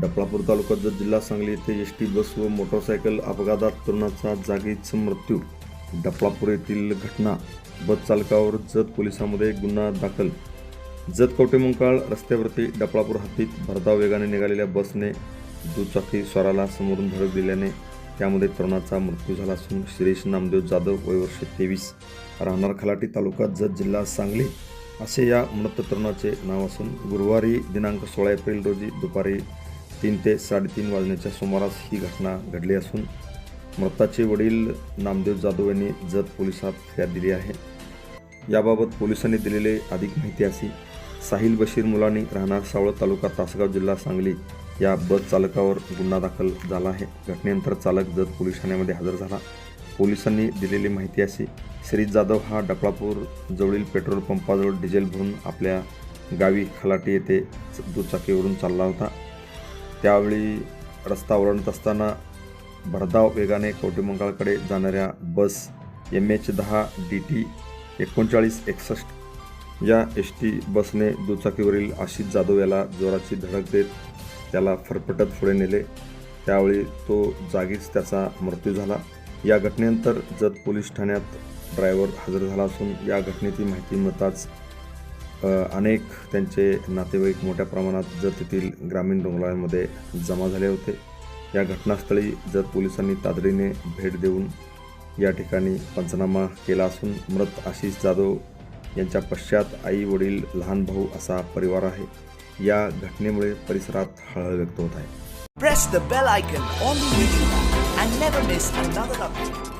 डफळापूर तालुका जत जिल्हा सांगली येथे ST bus व मोटरसायकल अपघातात तरुणाचा जागीच मृत्यू. डफळापूर येथील घटना. बस चालकावर जत पोलिसांमध्ये गुन्हा दाखल. जत कवठेमंकाळ रस्त्यावरती डफळापूर हद्दीत भरधाव वेगाने निघालेल्या बसने दुचाकी स्वाराला समोरून धडक दिल्याने त्यामध्ये तरुणाचा मृत्यू झाला असून शिरीष नामदेव जाधव वय वर्ष 23 राहणार खलाटी तालुका जत जिल्हा सांगली असे या मृत तरुणाचे नाव असून गुरुवारी दिनांक 16 एप्रिल रोजी दुपारी 3 ते 3:30 वाजण्याच्या सुमारास ही घटना घडली असून मृताचे वडील नामदेव जाधव यांनी जत पोलिसात फिर्याद दिली आहे. याबाबत पोलिसांनी दिलेले अधिक माहिती अशी. साहिल बशीर मुलानी राहणार सावळ तालुका तासगाव जिल्हा सांगली या बस चालकावर गुन्हा दाखल झाला आहे. घटनेनंतर चालक जत पोलीस ठाण्यामध्ये हजर झाला. पोलिसांनी दिलेली माहिती अशी. शिरीष जाधव हा डफळापूर जवळील पेट्रोल पंपाजवळ डिझेल भरून आपल्या गावी खलाटी येथे दुचाकीवरून चालला होता. त्यावेळी रस्ता ओलांडत असताना भरधाव वेगाने कवठेमंकाळकडे जाणाऱ्या बस MH10 DT 3961 या एसटी बसने दुचाकीवरील आशिष जाधव याला जोराची धडक देत त्याला फरफटत पुढे नेले. त्यावेळी तो जागीच त्याचा मृत्यू झाला. या घटनेनंतर जत पोलीस ठाण्यात ड्रायव्हर हजर झाला असून या घटनेची माहिती मिळताच अनेक त्यांचे नातेवाईक मोठ्या प्रमाणात जत येथील ग्रामीण रुग्णालयामध्ये जमा झाले होते. या घटनास्थळी जत पोलिसांनी तातडीने भेट देऊन या ठिकाणी पंचनामा केला असून मृत आशिष जाधव यांच्या पश्चात आई वडील लहान भाऊ असा परिवार आहे. या घटनेमुळे परिसरात हळहळ व्यक्त होत आहे. Press the bell icon on the YouTube app and never miss another update.